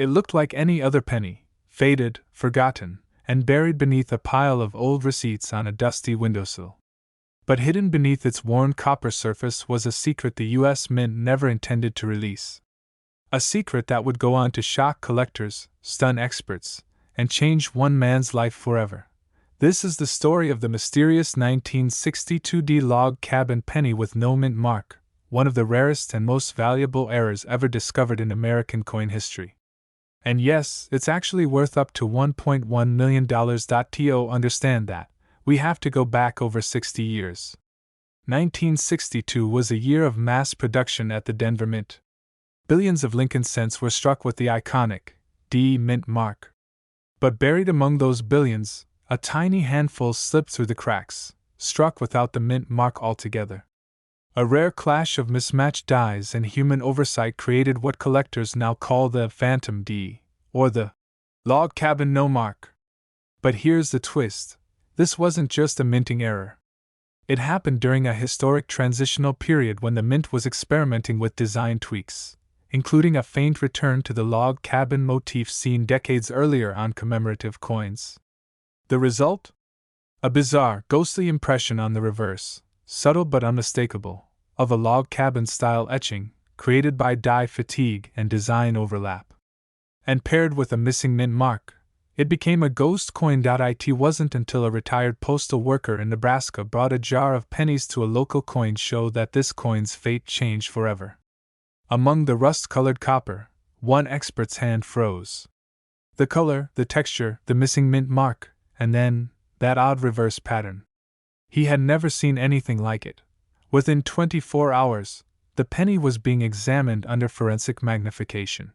It looked like any other penny, faded, forgotten, and buried beneath a pile of old receipts on a dusty windowsill. But hidden beneath its worn copper surface was a secret the U.S. Mint never intended to release. A secret that would go on to shock collectors, stun experts, and change one man's life forever. This is the story of the mysterious 1962 log cabin penny with no mint mark, one of the rarest and most valuable errors ever discovered in American coin history. And yes, it's actually worth up to $1.1 million. To understand that, we have to go back over 60 years. 1962 was a year of mass production at the Denver Mint. Billions of Lincoln cents were struck with the iconic D Mint mark. But buried among those billions, a tiny handful slipped through the cracks, struck without the mint mark altogether. A rare clash of mismatched dies and human oversight created what collectors now call the Phantom D, or the log cabin no mark. But here's the twist: this wasn't just a minting error. It happened during a historic transitional period when the mint was experimenting with design tweaks, including a faint return to the log cabin motif seen decades earlier on commemorative coins. The result? A bizarre, ghostly impression on the reverse, subtle but unmistakable, of a log cabin-style etching, created by die fatigue and design overlap. And paired with a missing mint mark, it became a ghost coin. It wasn't until a retired postal worker in Nebraska brought a jar of pennies to a local coin show that this coin's fate changed forever. Among the rust-colored copper, one expert's hand froze. The color, the texture, the missing mint mark, and then, that odd reverse pattern. He had never seen anything like it. Within 24 hours, the penny was being examined under forensic magnification.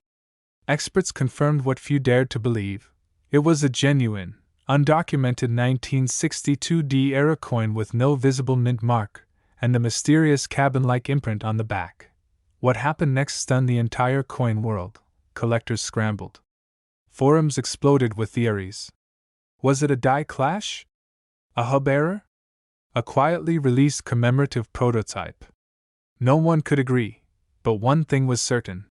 Experts confirmed what few dared to believe. It was a genuine, undocumented 1962 era coin with no visible mint mark, and a mysterious cabin-like imprint on the back. What happened next stunned the entire coin world. Collectors scrambled. Forums exploded with theories. Was it a die clash? A hub error? A quietly released commemorative prototype? No one could agree, but one thing was certain.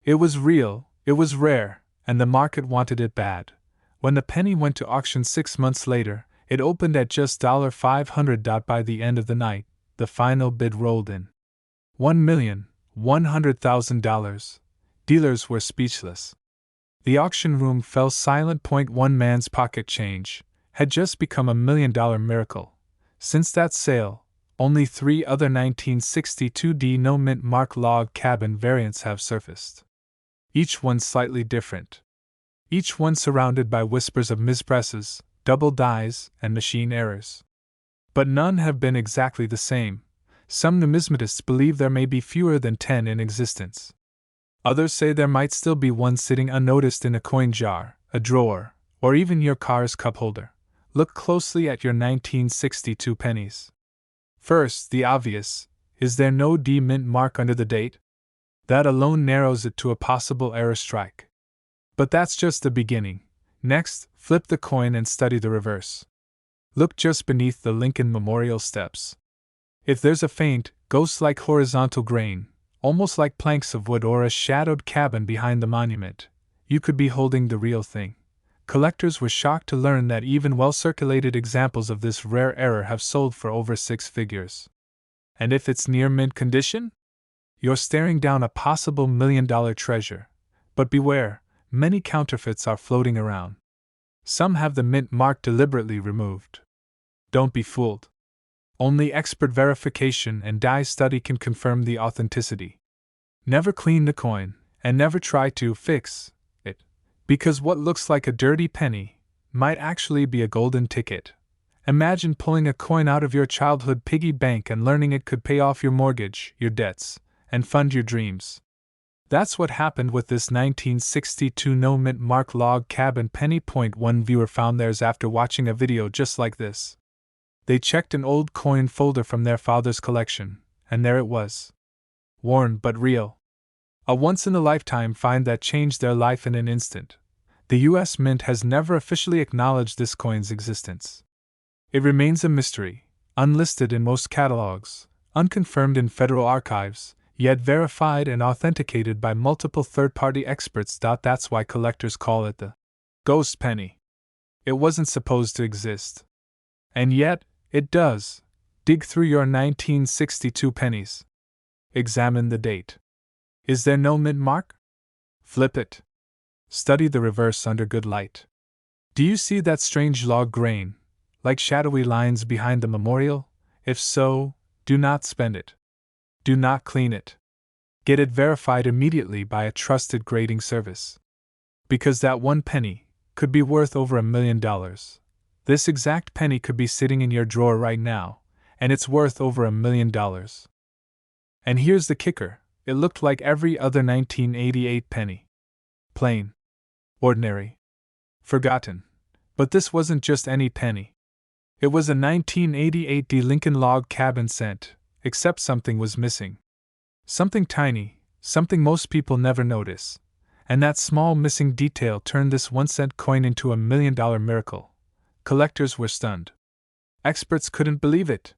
It was real, it was rare, and the market wanted it bad. When the penny went to auction 6 months later, it opened at just $500. By the end of the night, the final bid rolled in. $1,100,000. Dealers were speechless. The auction room fell silent. One man's pocket change had just become $1 million miracle. Since that sale, only 3 other 1962 no mint mark log cabin variants have surfaced. Each one slightly different. Each one surrounded by whispers of mispresses, double dies, and machine errors. But none have been exactly the same. Some numismatists believe there may be fewer than 10 in existence. Others say there might still be one sitting unnoticed in a coin jar, a drawer, or even your car's cup holder. Look closely at your 1962 pennies. First, the obvious: is there no D mint mark under the date? That alone narrows it to a possible error strike. But that's just the beginning. Next, flip the coin and study the reverse. Look just beneath the Lincoln Memorial steps. If there's a faint, ghost-like horizontal grain, almost like planks of wood or a shadowed cabin behind the monument, you could be holding the real thing. Collectors were shocked to learn that even well-circulated examples of this rare error have sold for over 6 figures. And if it's near mint condition? You're staring down a possible $1 million treasure. But beware, many counterfeits are floating around. Some have the mint mark deliberately removed. Don't be fooled. Only expert verification and die study can confirm the authenticity. Never clean the coin, and never try to fix it, because what looks like a dirty penny might actually be a golden ticket. Imagine pulling a coin out of your childhood piggy bank and learning it could pay off your mortgage, your debts, and fund your dreams. That's what happened with this 1962 no mint mark log cabin penny. One viewer found theirs after watching a video just like this. They checked an old coin folder from their father's collection, and there it was. Worn but real. A once-in-a-lifetime find that changed their life in an instant. The U.S. Mint has never officially acknowledged this coin's existence. It remains a mystery, unlisted in most catalogs, unconfirmed in federal archives, yet verified and authenticated by multiple third-party experts. That's why collectors call it the ghost penny. It wasn't supposed to exist. And yet, it does. Dig through your 1962 pennies. Examine the date. Is there no mint mark? Flip it. Study the reverse under good light. Do you see that strange log grain, like shadowy lines behind the memorial? If so, do not spend it. Do not clean it. Get it verified immediately by a trusted grading service. Because that one penny could be worth over $1 million. This exact penny could be sitting in your drawer right now, and it's worth over $1 million. And here's the kicker, it looked like every other 1988 penny. Plain. Ordinary. Forgotten. But this wasn't just any penny. It was a 1988 Lincoln log cabin cent, except something was missing. Something tiny, something most people never notice. And that small missing detail turned this 1-cent coin into $1 million miracle. Collectors were stunned. Experts couldn't believe it.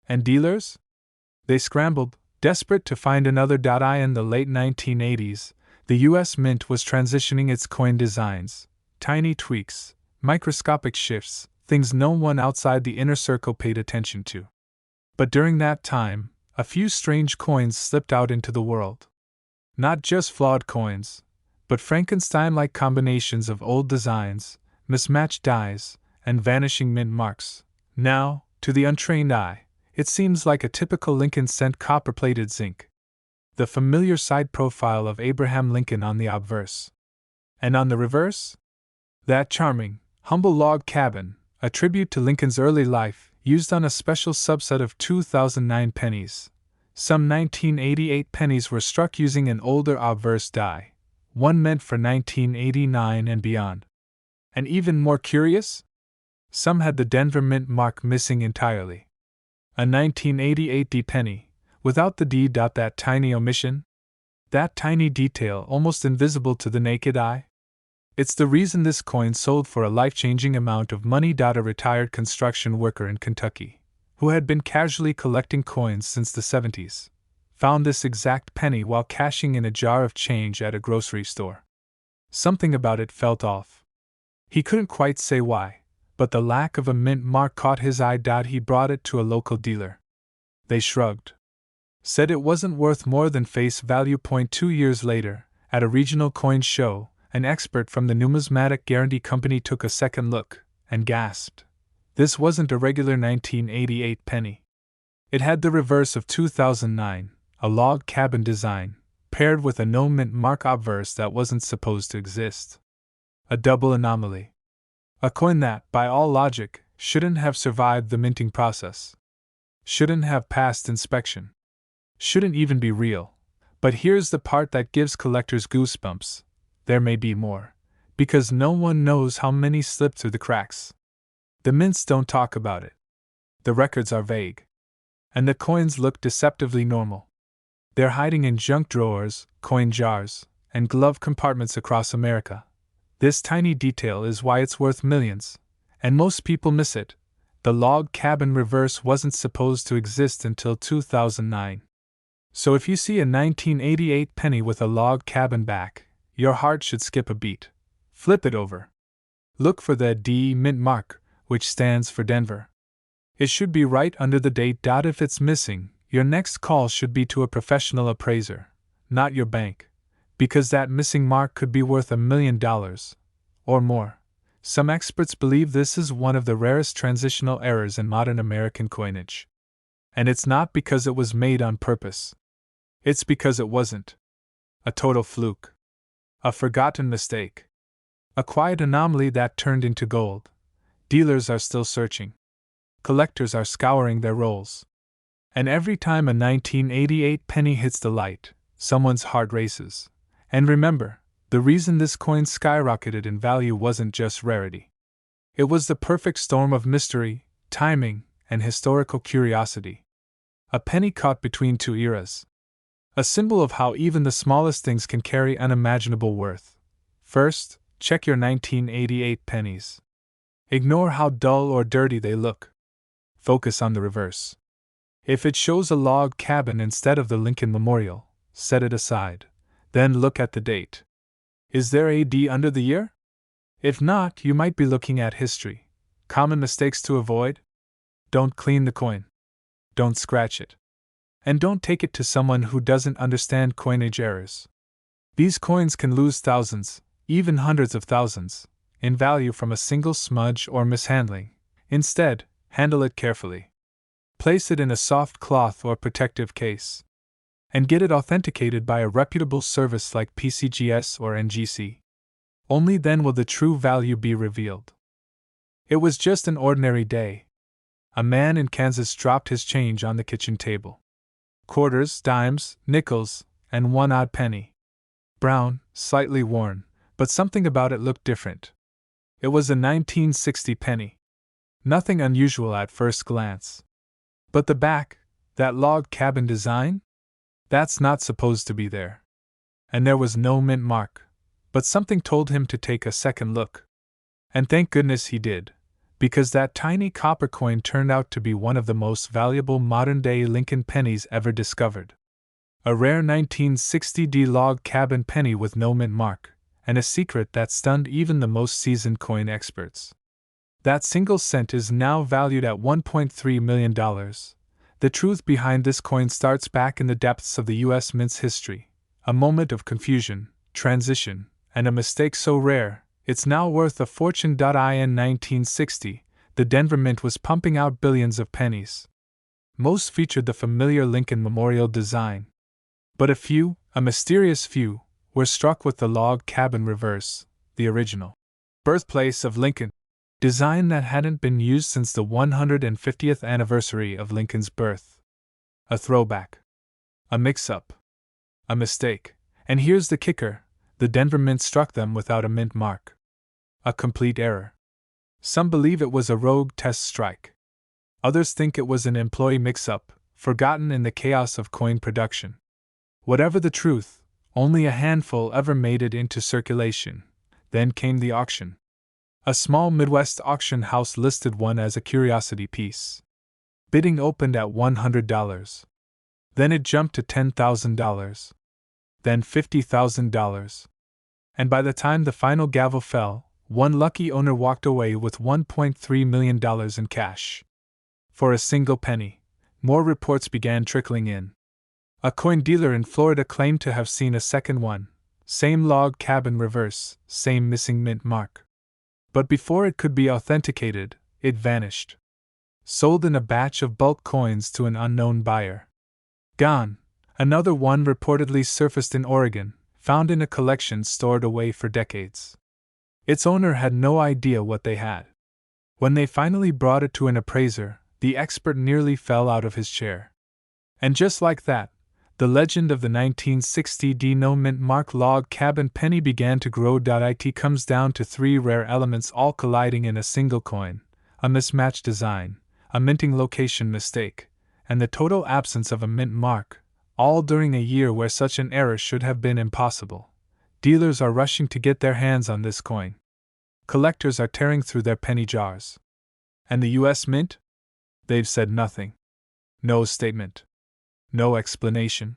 And dealers? They scrambled, desperate to find another. In the late 1980s, the U.S. Mint was transitioning its coin designs. Tiny tweaks, microscopic shifts, things no one outside the inner circle paid attention to. But during that time, a few strange coins slipped out into the world. Not just flawed coins, but Frankenstein-like combinations of old designs, mismatched dies, and vanishing mint marks. Now, to the untrained eye, it seems like a typical Lincoln cent copper-plated zinc. The familiar side profile of Abraham Lincoln on the obverse. And on the reverse? That charming, humble log cabin, a tribute to Lincoln's early life, used on a special subset of 2009 pennies. Some 1988 pennies were struck using an older obverse die, one meant for 1989 and beyond. And even more curious? Some had the Denver Mint mark missing entirely. A 1988 D penny, without the D. That tiny omission? That tiny detail almost invisible to the naked eye? It's the reason this coin sold for a life-changing amount of money. A retired construction worker in Kentucky, who had been casually collecting coins since the 70s, found this exact penny while cashing in a jar of change at a grocery store. Something about it felt off. He couldn't quite say why, but the lack of a mint mark caught his eye. He brought it to a local dealer. They shrugged. Said it wasn't worth more than face value. 2 years later, at a regional coin show, an expert from the Numismatic Guarantee Company took a second look, and gasped. This wasn't a regular 1988 penny. It had the reverse of 2009, a log cabin design, paired with a no mint mark obverse that wasn't supposed to exist. A double anomaly. A coin that, by all logic, shouldn't have survived the minting process. Shouldn't have passed inspection. Shouldn't even be real. But here's the part that gives collectors goosebumps. There may be more, because no one knows how many slipped through the cracks. The mints don't talk about it. The records are vague. And the coins look deceptively normal. They're hiding in junk drawers, coin jars, and glove compartments across America. This tiny detail is why it's worth millions, and most people miss it. The log cabin reverse wasn't supposed to exist until 2009. So if you see a 1988 penny with a log cabin back, your heart should skip a beat. Flip it over. Look for the D mint mark, which stands for Denver. It should be right under the date. If it's missing, your next call should be to a professional appraiser, not your bank, because that missing mark could be worth $1 million or more. Some experts believe this is one of the rarest transitional errors in modern American coinage. And it's not because it was made on purpose. It's because it wasn't. A total fluke. A forgotten mistake. A quiet anomaly that turned into gold. Dealers are still searching. Collectors are scouring their rolls. And every time a 1988 penny hits the light, someone's heart races. And remember, the reason this coin skyrocketed in value wasn't just rarity. It was the perfect storm of mystery, timing, and historical curiosity. A penny caught between two eras. A symbol of how even the smallest things can carry unimaginable worth. First, check your 1988 pennies. Ignore how dull or dirty they look. Focus on the reverse. If it shows a log cabin instead of the Lincoln Memorial, set it aside. Then look at the date. Is there a D under the year? If not, you might be looking at history. Common mistakes to avoid? Don't clean the coin. Don't scratch it. And don't take it to someone who doesn't understand coinage errors. These coins can lose thousands, even hundreds of thousands, in value from a single smudge or mishandling. Instead, handle it carefully. Place it in a soft cloth or protective case. And get it authenticated by a reputable service like PCGS or NGC. Only then will the true value be revealed. It was just an ordinary day. A man in Kansas dropped his change on the kitchen table. Quarters, dimes, nickels, and one odd penny. Brown, slightly worn, but something about it looked different. It was a 1960 penny. Nothing unusual at first glance. But the back, that log cabin design? That's not supposed to be there. And there was no mint mark, but something told him to take a second look. And thank goodness he did, because that tiny copper coin turned out to be one of the most valuable modern-day Lincoln pennies ever discovered. A rare 1960 log cabin penny with no mint mark, and a secret that stunned even the most seasoned coin experts. That single cent is now valued at $1.3 million. The truth behind this coin starts back in the depths of the U.S. Mint's history, a moment of confusion, transition, and a mistake so rare, it's now worth a fortune. In 1960, the Denver Mint was pumping out billions of pennies. Most featured the familiar Lincoln Memorial design. But a mysterious few, were struck with the log cabin reverse, the original birthplace of Lincoln, design that hadn't been used since the 150th anniversary of Lincoln's birth. A throwback. A mix-up. A mistake. And here's the kicker, the Denver Mint struck them without a mint mark. A complete error. Some believe it was a rogue test strike. Others think it was an employee mix-up, forgotten in the chaos of coin production. Whatever the truth, only a handful ever made it into circulation. Then came the auction. A small Midwest auction house listed one as a curiosity piece. Bidding opened at $100. Then it jumped to $10,000. Then $50,000. And by the time the final gavel fell, one lucky owner walked away with $1.3 million in cash. For a single penny, more reports began trickling in. A coin dealer in Florida claimed to have seen a second one, same log cabin reverse, same missing mint mark. But before it could be authenticated, it vanished. Sold in a batch of bulk coins to an unknown buyer. Gone. Another one reportedly surfaced in Oregon, found in a collection stored away for decades. Its owner had no idea what they had. When they finally brought it to an appraiser, the expert nearly fell out of his chair. And just like that, the legend of the 1960 no mint mark log cabin penny began to grow. It comes down to three rare elements all colliding in a single coin: a mismatched design, a minting location mistake, and the total absence of a mint mark, all during a year where such an error should have been impossible. Dealers are rushing to get their hands on this coin. Collectors are tearing through their penny jars. And the U.S. Mint? They've said nothing. No statement. No explanation.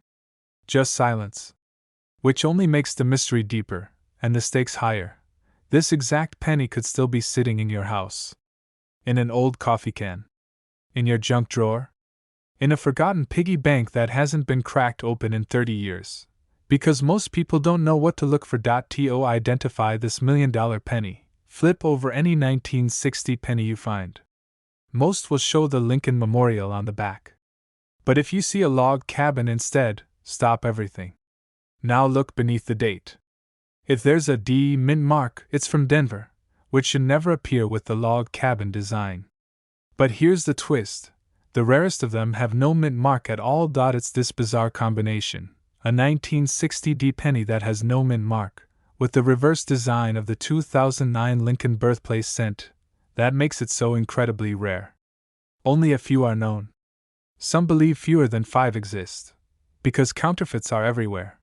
Just silence. Which only makes the mystery deeper, and the stakes higher. This exact penny could still be sitting in your house. In an old coffee can. In your junk drawer. In a forgotten piggy bank that hasn't been cracked open in 30 years. Because most people don't know what to look for. To identify this $1 million penny, flip over any 1960 penny you find. Most will show the Lincoln Memorial on the back. But if you see a log cabin instead, stop everything. Now look beneath the date. If there's a D mint mark, it's from Denver, which should never appear with the log cabin design. But here's the twist. The rarest of them have no mint mark at all. It's this bizarre combination, a 1960 penny that has no mint mark, with the reverse design of the 2009 Lincoln birthplace cent, that makes it so incredibly rare. Only a few are known. Some believe fewer than 5 exist, because counterfeits are everywhere.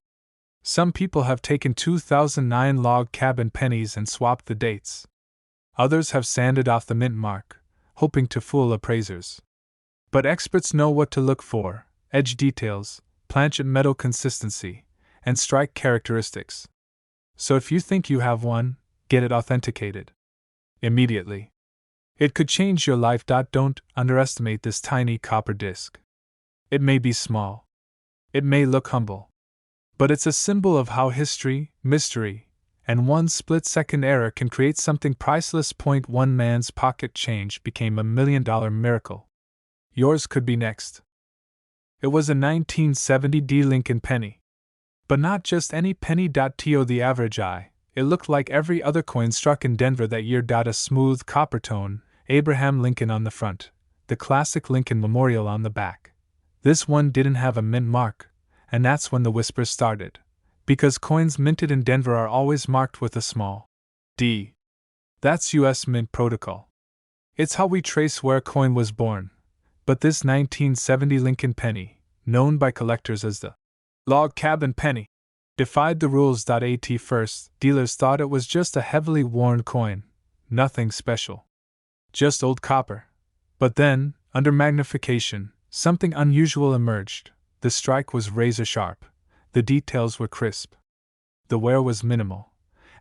Some people have taken 2009 log cabin pennies and swapped the dates. Others have sanded off the mint mark, hoping to fool appraisers. But experts know what to look for: edge details, planchet metal consistency, and strike characteristics. So if you think you have one, get it authenticated immediately. It could change your life. Don't underestimate this tiny copper disc. It may be small. It may look humble. But it's a symbol of how history, mystery, and one split-second error can create something priceless. One man's pocket change became $1 million miracle. Yours could be next. It was a 1970 D Lincoln penny. But not just any penny. To the average eye, it looked like every other coin struck in Denver that year. A smooth copper tone, Abraham Lincoln on the front, the classic Lincoln Memorial on the back. This one didn't have a mint mark, and that's when the whispers started. Because coins minted in Denver are always marked with a small d. That's U.S. Mint protocol. It's how we trace where a coin was born. But this 1970 Lincoln penny, known by collectors as the log cabin penny, defied the rules. At first, dealers thought it was just a heavily worn coin, nothing special. Just old copper. But then, under magnification, something unusual emerged. The strike was razor sharp. The details were crisp. The wear was minimal.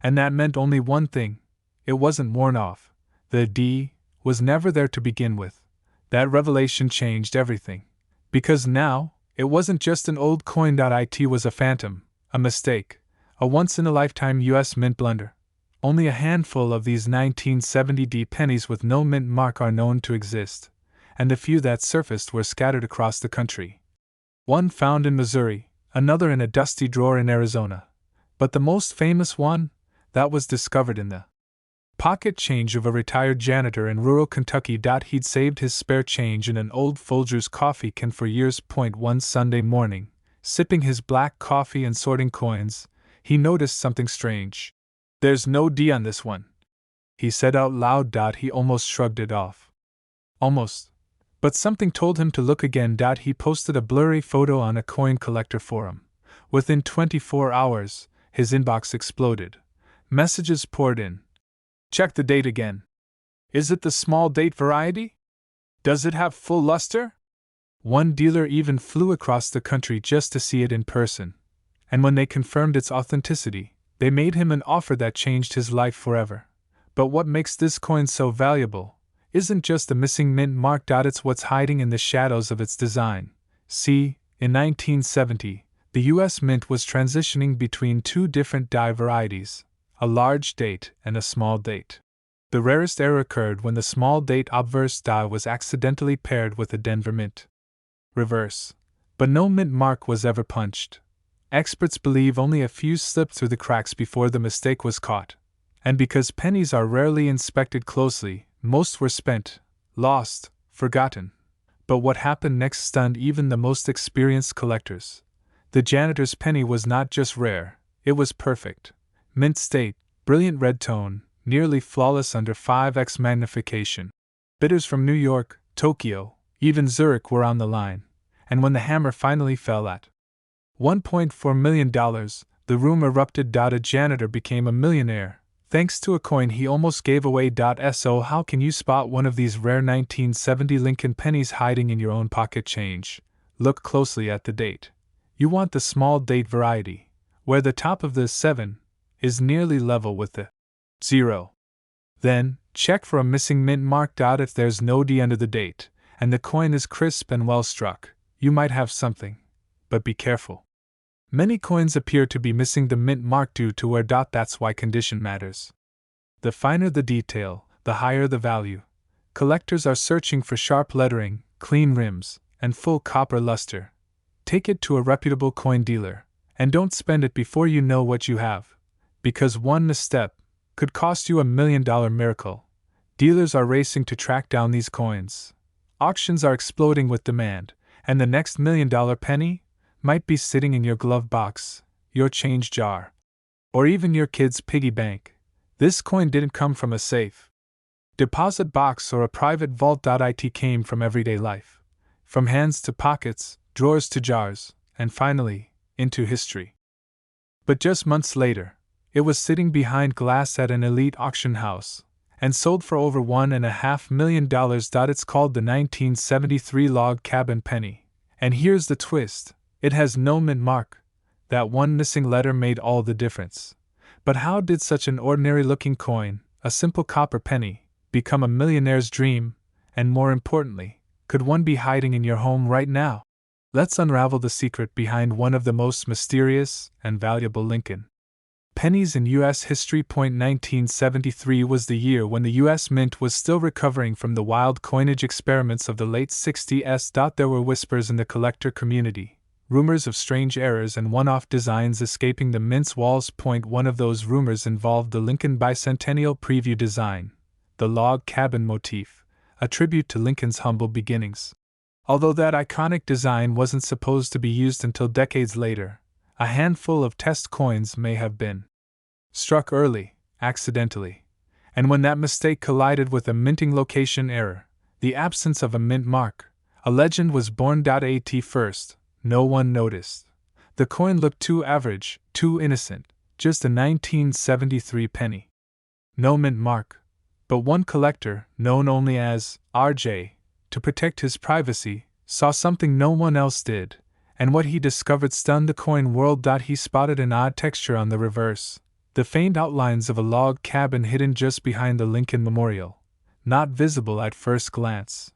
And that meant only one thing: it wasn't worn off. The D was never there to begin with. That revelation changed everything. Because now, it wasn't just an old coin. It was a phantom, a mistake, a once-in-a-lifetime U.S. Mint blunder. Only a handful of these 1970 D pennies with no mint mark are known to exist, and the few that surfaced were scattered across the country. One found in Missouri, another in a dusty drawer in Arizona. But the most famous one, that was discovered in the pocket change of a retired janitor in rural Kentucky. He'd saved his spare change in an old Folgers coffee can for years. One Sunday morning, sipping his black coffee and sorting coins, he noticed something strange. "There's no D on this one," he said out loud. He almost shrugged it off. Almost. But something told him to look again. He posted a blurry photo on a coin collector forum. Within 24 hours, his inbox exploded. Messages poured in. "Check the date again. Is it the small date variety? Does it have full luster?" One dealer even flew across the country just to see it in person. And when they confirmed its authenticity, they made him an offer that changed his life forever. But what makes this coin so valuable isn't just the missing mint mark. It's what's hiding in the shadows of its design. See, in 1970, the U.S. Mint was transitioning between two different die varieties, a large date and a small date. The rarest error occurred when the small date obverse die was accidentally paired with a Denver Mint reverse. But no mint mark was ever punched. Experts believe only a few slipped through the cracks before the mistake was caught. And because pennies are rarely inspected closely, most were spent, lost, forgotten. But what happened next stunned even the most experienced collectors. The janitor's penny was not just rare, it was perfect. Mint state, brilliant red tone, nearly flawless under 5x magnification. Bidders from New York, Tokyo, even Zurich were on the line. And when the hammer finally fell at $1.4 million, the room erupted. A janitor became a millionaire, thanks to a coin he almost gave away. So how can you spot one of these rare 1970 Lincoln pennies hiding in your own pocket change? Look closely at the date. You want the small date variety, where the top of the 7 is nearly level with the 0. Then, check for a missing mint mark. If there's no D under the date, and the coin is crisp and well struck, you might have something. But be careful. Many coins appear to be missing the mint mark due to wear. That's why condition matters. The finer the detail, the higher the value. Collectors are searching for sharp lettering, clean rims, and full copper luster. Take it to a reputable coin dealer, and don't spend it before you know what you have. Because one misstep could cost you $1 million miracle. Dealers are racing to track down these coins. Auctions are exploding with demand, and the next $1 million penny might be sitting in your glove box, your change jar, or even your kid's piggy bank. This coin didn't come from a safe deposit box or a private vault. It came from everyday life. From hands to pockets, drawers to jars, and finally, into history. But just months later, it was sitting behind glass at an elite auction house, and sold for over $1.5 million. It's called the 1973 log cabin penny. And here's the twist: it has no mint mark. That one missing letter made all the difference. But how did such an ordinary looking coin, a simple copper penny, become a millionaire's dream? And more importantly, could one be hiding in your home right now? Let's unravel the secret behind one of the most mysterious and valuable Lincoln pennies in U.S. history. 1973 was the year when the U.S. Mint was still recovering from the wild coinage experiments of the late 60s. There were whispers in the collector community, rumors of strange errors and one-off designs escaping the mint's walls. One of those rumors involved the Lincoln Bicentennial Preview design, the log cabin motif, a tribute to Lincoln's humble beginnings. Although that iconic design wasn't supposed to be used until decades later, a handful of test coins may have been struck early, accidentally. And when that mistake collided with a minting location error, the absence of a mint mark, a legend was born. At first, no one noticed. The coin looked too average, too innocent, just a 1973 penny. No mint mark. But one collector, known only as RJ, to protect his privacy, saw something no one else did, and what he discovered stunned the coin world. He spotted an odd texture on the reverse, the faint outlines of a log cabin hidden just behind the Lincoln Memorial, not visible at first glance.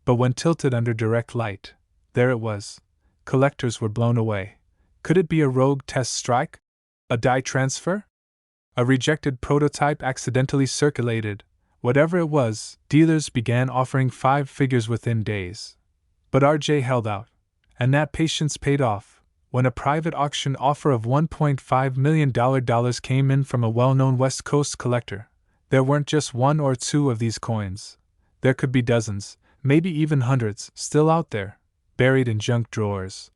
But when tilted under direct light, there it was. Collectors were blown away. Could it be a rogue test strike? A die transfer? A rejected prototype accidentally circulated? Whatever it was, dealers began offering 5 figures within days. But RJ held out, and that patience paid off when a private auction offer of $1.5 million came in from a well-known West Coast collector. There weren't just 1 or 2 of these coins. There could be dozens, maybe even hundreds, still out there, buried in junk drawers,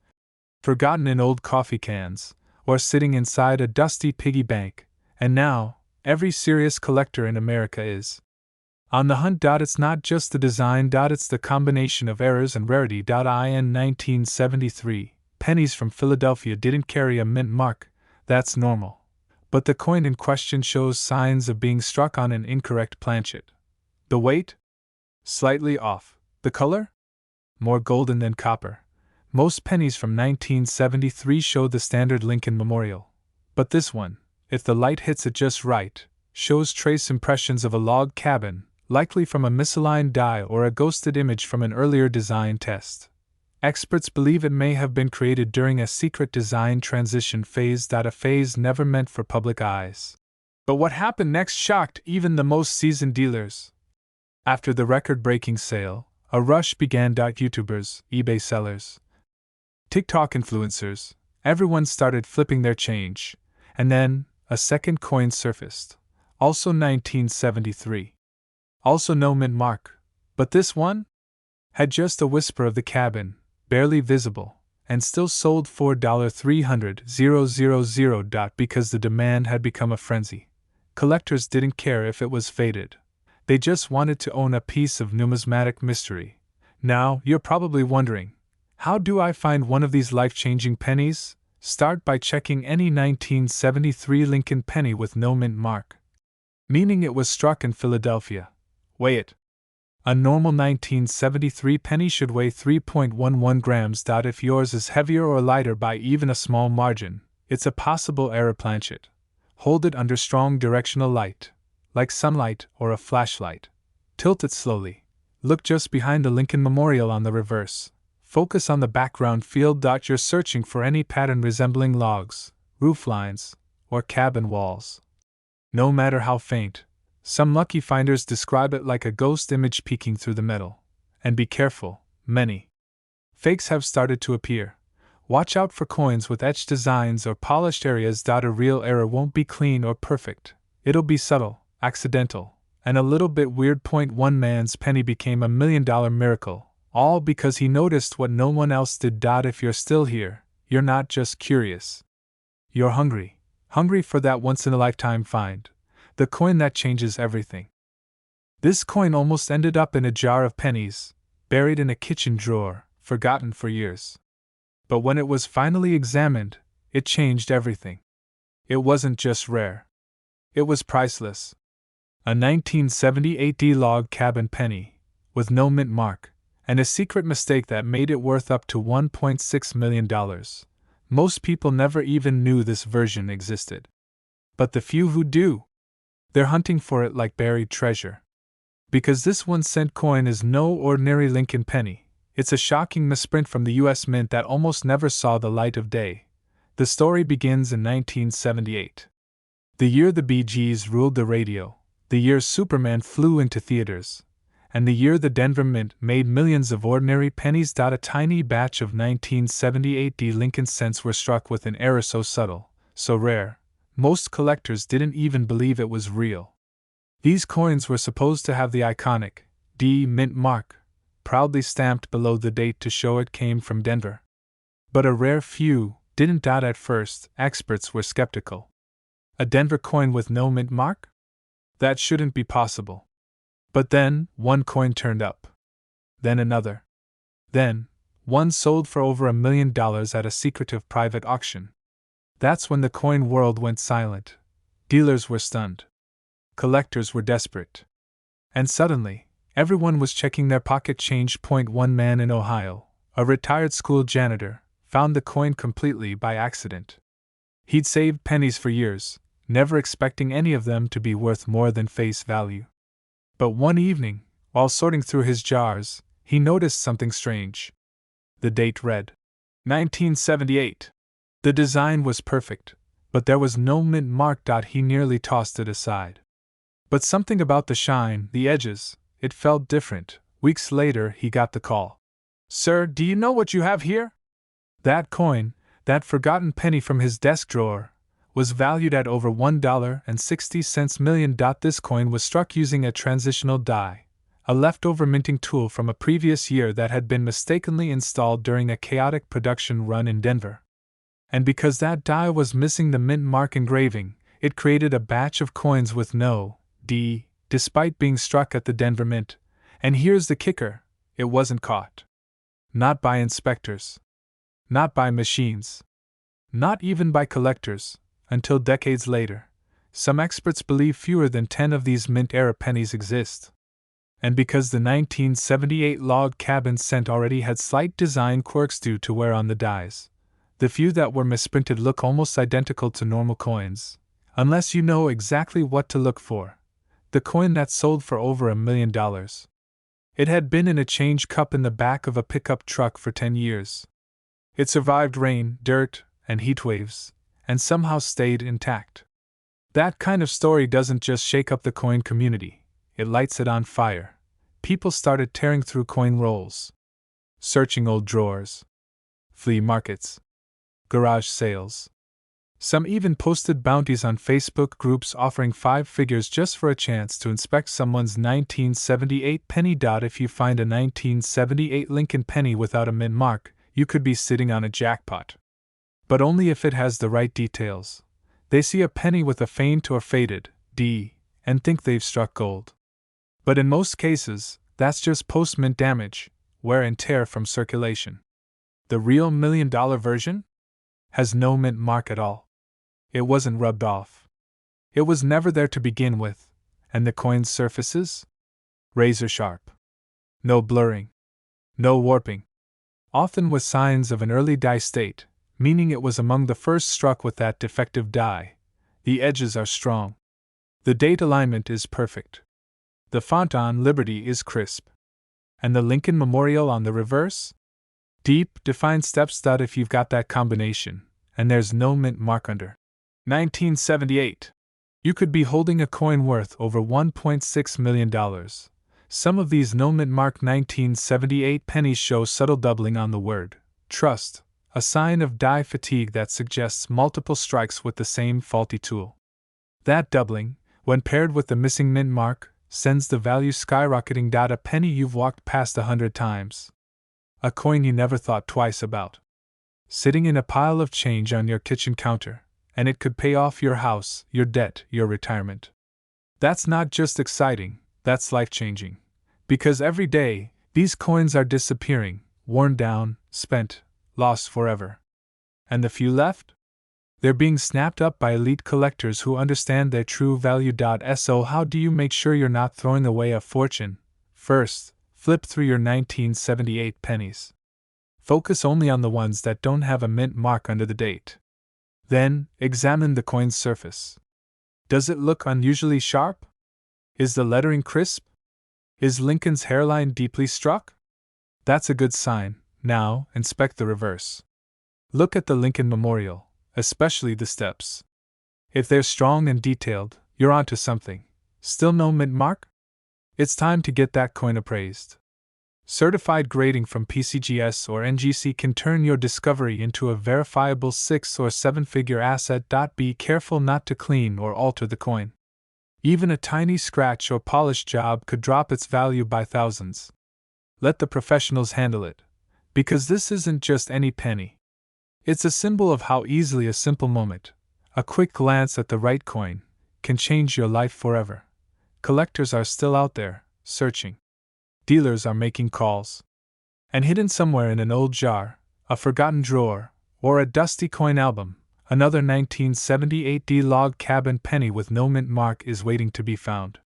forgotten in old coffee cans, or sitting inside a dusty piggy bank. And now, every serious collector in America is on the hunt. It's not just the design. It's the combination of errors and rarity. In 1973, pennies from Philadelphia didn't carry a mint mark. That's normal. But the coin in question shows signs of being struck on an incorrect planchet. The weight? Slightly off. The color? More golden than copper. Most pennies from 1973 show the standard Lincoln Memorial. But this one, if the light hits it just right, shows trace impressions of a log cabin, likely from a misaligned die or a ghosted image from an earlier design test. Experts believe it may have been created during a secret design transition phase. A phase never meant for public eyes. But what happened next shocked even the most seasoned dealers. After the record-breaking sale, a rush began. YouTubers, eBay sellers, TikTok influencers, everyone started flipping their change. And then, a second coin surfaced. Also 1973. Also no mint mark. But this one had just a whisper of the cabin, barely visible, and still sold for $300,000. Because the demand had become a frenzy. Collectors didn't care if it was faded. They just wanted to own a piece of numismatic mystery. Now, you're probably wondering, how do I find one of these life-changing pennies? Start by checking any 1973 Lincoln penny with no mint mark, meaning it was struck in Philadelphia. Weigh it. A normal 1973 penny should weigh 3.11 grams. If yours is heavier or lighter by even a small margin, it's a possible error. Planchet. Hold it under strong directional light, like sunlight or a flashlight. Tilt it slowly. Look just behind the Lincoln Memorial on the reverse. Focus on the background field. You're searching for any pattern resembling logs, roof lines, or cabin walls. No matter how faint. Some lucky finders describe it like a ghost image peeking through the metal. And be careful, many fakes have started to appear. Watch out for coins with etched designs or polished areas. A real error won't be clean or perfect. It'll be subtle, accidental, and a little bit weird. One man's penny became $1 million miracle, all because he noticed what no one else did. If you're still here, you're not just curious. You're hungry. Hungry for that once-in-a-lifetime find. The coin that changes everything. This coin almost ended up in a jar of pennies, buried in a kitchen drawer, forgotten for years. But when it was finally examined, it changed everything. It wasn't just rare. It was priceless. A 1978 log cabin penny, with no mint mark, and a secret mistake that made it worth up to $1.6 million. Most people never even knew this version existed. But the few who do, they're hunting for it like buried treasure. Because this 1-cent coin is no ordinary Lincoln penny, it's a shocking misprint from the US Mint that almost never saw the light of day. The story begins in 1978. The year the Bee Gees ruled the radio, the year Superman flew into theaters, and the year the Denver Mint made millions of ordinary pennies. A tiny batch of 1978 Lincoln cents were struck with an error so subtle, so rare, most collectors didn't even believe it was real. These coins were supposed to have the iconic D mint mark proudly stamped below the date to show it came from Denver. But a rare few didn't. At first, experts were skeptical. A Denver coin with no mint mark? That shouldn't be possible. But then, one coin turned up. Then another. Then, one sold for over $1 million at a secretive private auction. That's when the coin world went silent. Dealers were stunned. Collectors were desperate. And suddenly, everyone was checking their pocket change. One man in Ohio, a retired school janitor, found the coin completely by accident. He'd saved pennies for years, never expecting any of them to be worth more than face value. But one evening, while sorting through his jars, he noticed something strange. The date read 1978. The design was perfect, but there was no mint mark. He nearly tossed it aside. But something about the shine, the edges, it felt different. Weeks later, he got the call. "Sir, do you know what you have here?" That coin, that forgotten penny from his desk drawer, was valued at over $1.60 million. This coin was struck using a transitional die, a leftover minting tool from a previous year that had been mistakenly installed during a chaotic production run in Denver. And because that die was missing the mint mark engraving, it created a batch of coins with no D, despite being struck at the Denver Mint. And here's the kicker: it wasn't caught. Not by inspectors. Not by machines. Not even by collectors, until decades later. Some experts believe fewer than 10 of these mint-era pennies exist. And because the 1978 log cabin cent already had slight design quirks due to wear on the dies, the few that were misprinted look almost identical to normal coins, unless you know exactly what to look for. The coin that sold for over $1 million. It had been in a change cup in the back of a pickup truck for 10 years. It survived rain, dirt, and heat waves, and somehow stayed intact. That kind of story doesn't just shake up the coin community, it lights it on fire. People started tearing through coin rolls, searching old drawers, flea markets, garage sales. Some even posted bounties on Facebook groups offering 5 figures just for a chance to inspect someone's 1978 penny. If you find a 1978 Lincoln penny without a mint mark, you could be sitting on a jackpot. But only if it has the right details. They see a penny with a faint or faded D and think they've struck gold. But in most cases, that's just post-mint damage, wear and tear from circulation. The real $1 million version has no mint mark at all. It wasn't rubbed off. It was never there to begin with, and the coin's surfaces? Razor sharp. No blurring. No warping. Often with signs of an early die state, meaning it was among the first struck with that defective die. The edges are strong. The date alignment is perfect. The font on Liberty is crisp. And the Lincoln Memorial on the reverse? Deep, defined steps. If you've got that combination, and there's no mint mark under 1978, you could be holding a coin worth over $1.6 million. Some of these no mint mark 1978 pennies show subtle doubling on the word trust, a sign of die fatigue that suggests multiple strikes with the same faulty tool. That doubling, when paired with the missing mint mark, sends the value skyrocketing. A penny you've walked past 100 times. A coin you never thought twice about. Sitting in a pile of change on your kitchen counter, and it could pay off your house, your debt, your retirement. That's not just exciting, that's life-changing. Because every day, these coins are disappearing, worn down, spent, lost forever. And the few left? They're being snapped up by elite collectors who understand their true value. So, how do you make sure you're not throwing away a fortune? First, flip through your 1978 pennies. Focus only on the ones that don't have a mint mark under the date. Then, examine the coin's surface. Does it look unusually sharp? Is the lettering crisp? Is Lincoln's hairline deeply struck? That's a good sign. Now, inspect the reverse. Look at the Lincoln Memorial, especially the steps. If they're strong and detailed, you're onto something. Still no mint mark? It's time to get that coin appraised. Certified grading from PCGS or NGC can turn your discovery into a verifiable 6 or 7-figure asset. Be careful not to clean or alter the coin. Even a tiny scratch or polish job could drop its value by thousands. Let the professionals handle it, because this isn't just any penny. It's a symbol of how easily a simple moment, a quick glance at the right coin, can change your life forever. Collectors are still out there, searching. Dealers are making calls. And hidden somewhere in an old jar, a forgotten drawer, or a dusty coin album, another 1978 log cabin penny with no mint mark is waiting to be found.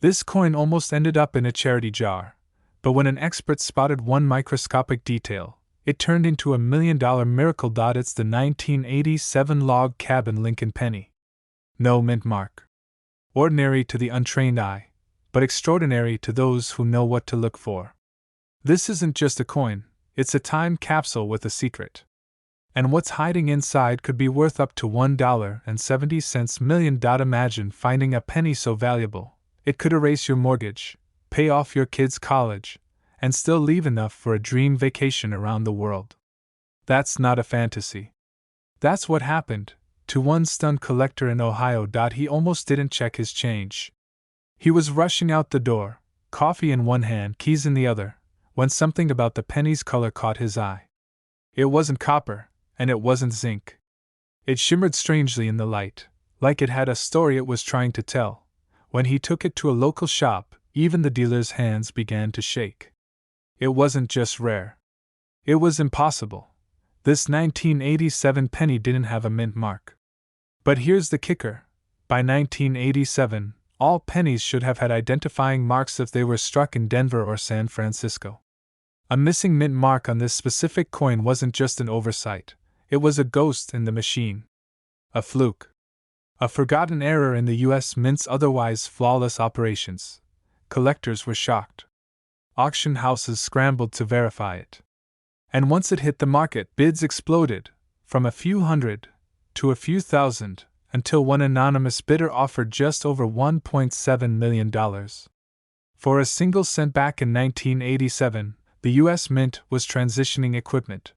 This coin almost ended up in a charity jar, but when an expert spotted one microscopic detail, it turned into $1 million miracle. It's the 1987 log cabin Lincoln penny. No mint mark. Ordinary to the untrained eye, but extraordinary to those who know what to look for. This isn't just a coin, it's a time capsule with a secret. And what's hiding inside could be worth up to $1.70 million. Imagine finding a penny so valuable, it could erase your mortgage, pay off your kids' college, and still leave enough for a dream vacation around the world. That's not a fantasy. That's what happened to one stunned collector in Ohio. He almost didn't check his change. He was rushing out the door, coffee in one hand, keys in the other, when something about the penny's color caught his eye. It wasn't copper, and it wasn't zinc. It shimmered strangely in the light, like it had a story it was trying to tell. When he took it to a local shop, even the dealer's hands began to shake. It wasn't just rare. It was impossible. This 1987 penny didn't have a mint mark. But here's the kicker. By 1987, all pennies should have had identifying marks if they were struck in Denver or San Francisco. A missing mint mark on this specific coin wasn't just an oversight, it was a ghost in the machine. A fluke. A forgotten error in the U.S. Mint's otherwise flawless operations. Collectors were shocked. Auction houses scrambled to verify it. And once it hit the market, bids exploded, from a few hundred to a few thousand, until one anonymous bidder offered just over $1.7 million. For a single cent. Back in 1987, the U.S. Mint was transitioning equipment.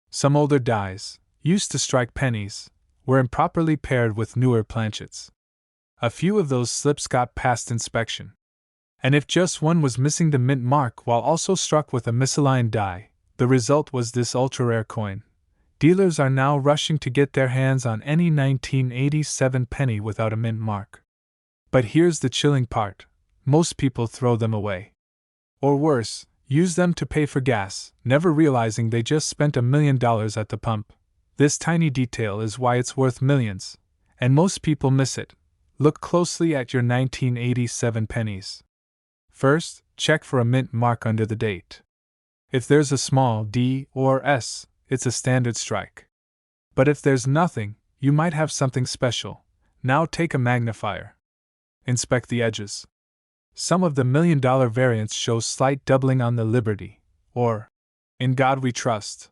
Some older dies, used to strike pennies, were improperly paired with newer planchets. A few of those slips got past inspection. And if just one was missing the mint mark while also struck with a misaligned die, the result was this ultra-rare coin. Dealers are now rushing to get their hands on any 1987 penny without a mint mark. But here's the chilling part. Most people throw them away. Or worse, use them to pay for gas, never realizing they just spent $1 million at the pump. This tiny detail is why it's worth millions, and most people miss it. Look closely at your 1987 pennies. First, check for a mint mark under the date. If there's a small D or S, it's a standard strike. But if there's nothing, you might have something special. Now take a magnifier. Inspect the edges. Some of the $1 million variants show slight doubling on the Liberty, or In God We Trust.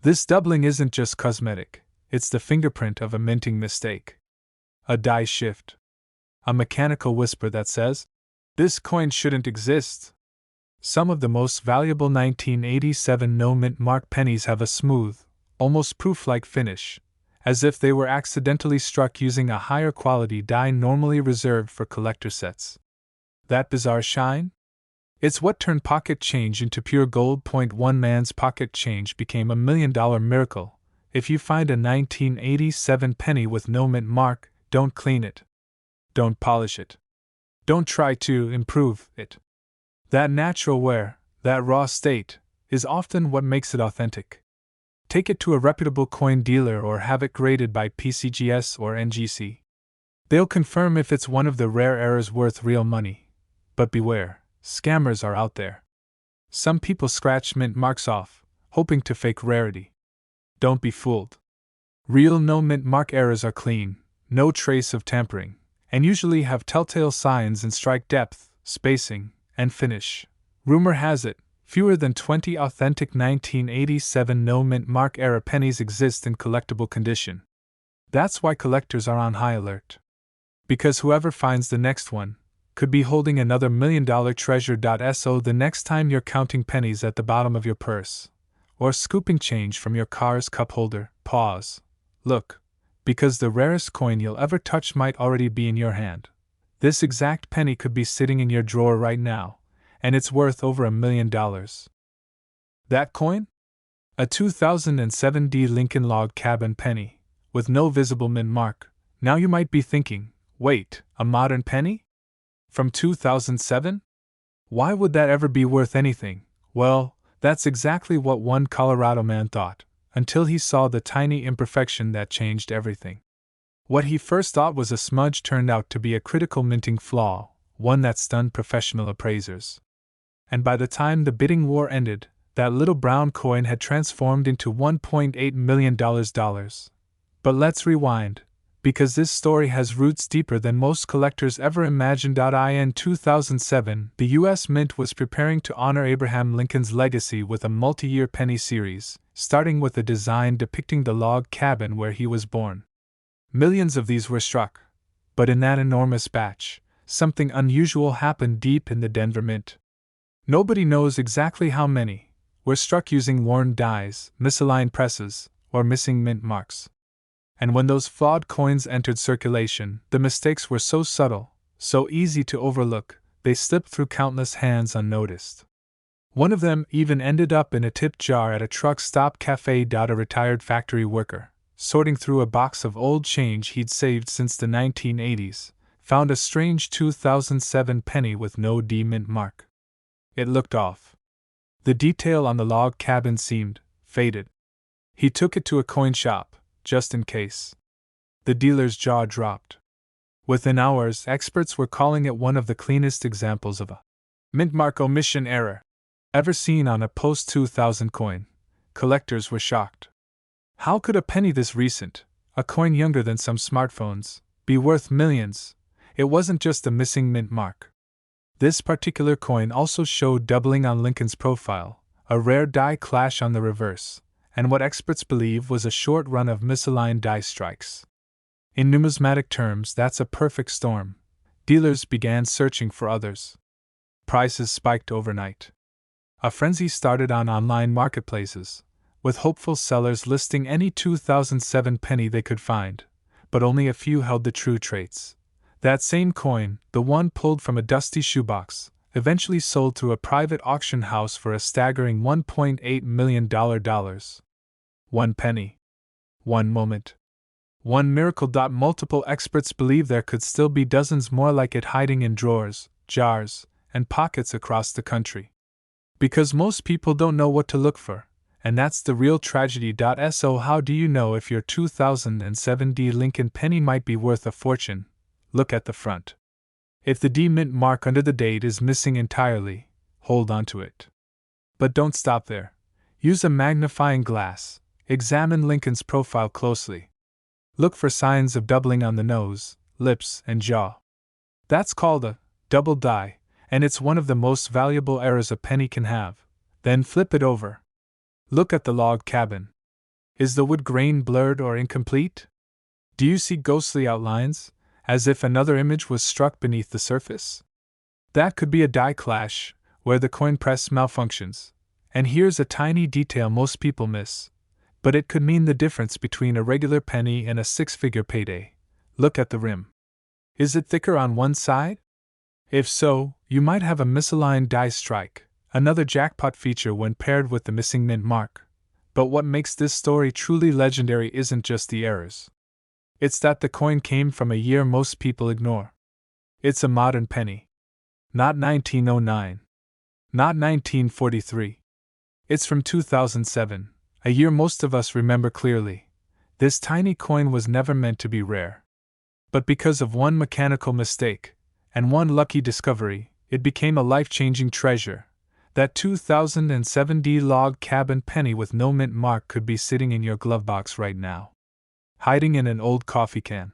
This doubling isn't just cosmetic, it's the fingerprint of a minting mistake. A die shift. A mechanical whisper that says, "This coin shouldn't exist." Some of the most valuable 1987 no-mint mark pennies have a smooth, almost proof-like finish, as if they were accidentally struck using a higher quality die normally reserved for collector sets. That bizarre shine? It's what turned pocket change into pure gold. One man's pocket change became $1 million miracle. If you find a 1987 penny with no mint mark, don't clean it. Don't polish it. Don't try to improve it. That natural wear, that raw state, is often what makes it authentic. Take it to a reputable coin dealer or have it graded by PCGS or NGC. They'll confirm if it's one of the rare errors worth real money. But beware, scammers are out there. Some people scratch mint marks off, hoping to fake rarity. Don't be fooled. Real no mint mark errors are clean, no trace of tampering, and usually have telltale signs in strike depth, spacing, and finish. Rumor has it, fewer than 20 authentic 1987 no mint mark error pennies exist in collectible condition. That's why collectors are on high alert. Because whoever finds the next one could be holding another $1 million treasure. So the next time you're counting pennies at the bottom of your purse, or scooping change from your car's cup holder, pause. Look, because the rarest coin you'll ever touch might already be in your hand. This exact penny could be sitting in your drawer right now, and it's worth over $1 million. That coin? A 2007 D Lincoln Log Cabin penny, with no visible mint mark. Now you might be thinking, wait, a modern penny? From 2007? Why would that ever be worth anything? Well, that's exactly what one Colorado man thought, until he saw the tiny imperfection that changed everything. What he first thought was a smudge turned out to be a critical minting flaw, one that stunned professional appraisers. And by the time the bidding war ended, that little brown coin had transformed into $1.8 million. But let's rewind, because this story has roots deeper than most collectors ever imagined. In 2007, the U.S. Mint was preparing to honor Abraham Lincoln's legacy with a multi-year penny series, starting with a design depicting the log cabin where he was born. Millions of these were struck, but in that enormous batch, something unusual happened deep in the Denver Mint. Nobody knows exactly how many were struck using worn dies, misaligned presses, or missing mint marks. And when those flawed coins entered circulation, the mistakes were so subtle, so easy to overlook, they slipped through countless hands unnoticed. One of them even ended up in a tip jar at a truck stop cafe. A retired factory worker, sorting through a box of old change he'd saved since the 1980s, found a strange 2007 penny with no D mint mark. It looked off. The detail on the log cabin seemed faded. He took it to a coin shop, just in case. The dealer's jaw dropped. Within hours, experts were calling it one of the cleanest examples of a mint mark omission error ever seen on a post-2000 coin. Collectors were shocked. How could a penny this recent, a coin younger than some smartphones, be worth millions? It wasn't just a missing mint mark. This particular coin also showed doubling on Lincoln's profile, a rare die clash on the reverse, and what experts believe was a short run of misaligned die strikes. In numismatic terms, that's a perfect storm. Dealers began searching for others. Prices spiked overnight. A frenzy started on online marketplaces, with hopeful sellers listing any 2007 penny they could find, but only a few held the true traits. That same coin, the one pulled from a dusty shoebox, eventually sold through a private auction house for a staggering $1.8 million. One penny. One moment. One miracle. Multiple experts believe there could still be dozens more like it hiding in drawers, jars, and pockets across the country. Because most people don't know what to look for, and that's the real tragedy. So how do you know if your 2007 D Lincoln penny might be worth a fortune? Look at the front. If the D mint mark under the date is missing entirely, hold on to it. But don't stop there. Use a magnifying glass. Examine Lincoln's profile closely. Look for signs of doubling on the nose, lips, and jaw. That's called a double die, and it's one of the most valuable errors a penny can have. Then flip it over. Look at the log cabin. Is the wood grain blurred or incomplete? Do you see ghostly outlines, as if another image was struck beneath the surface? That could be a die clash, where the coin press malfunctions. And here's a tiny detail most people miss, but it could mean the difference between a regular penny and a six-figure payday. Look at the rim. Is it thicker on one side? If so, you might have a misaligned die strike, another jackpot feature when paired with the missing mint mark. But what makes this story truly legendary isn't just the errors. It's that the coin came from a year most people ignore. It's a modern penny. Not 1909. Not 1943. It's from 2007, A year most of us remember clearly. This tiny coin was never meant to be rare. But because of one mechanical mistake, and one lucky discovery, it became a life-changing treasure. That 2007 log cabin penny with no mint mark could be sitting in your glove box right now, hiding in an old coffee can,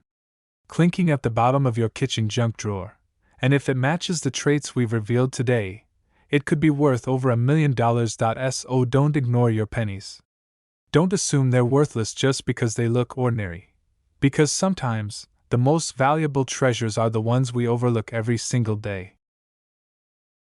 clinking at the bottom of your kitchen junk drawer, and if it matches the traits we've revealed today, it could be worth over $1 million. So don't ignore your pennies. Don't assume they're worthless just because they look ordinary. Because sometimes, the most valuable treasures are the ones we overlook every single day.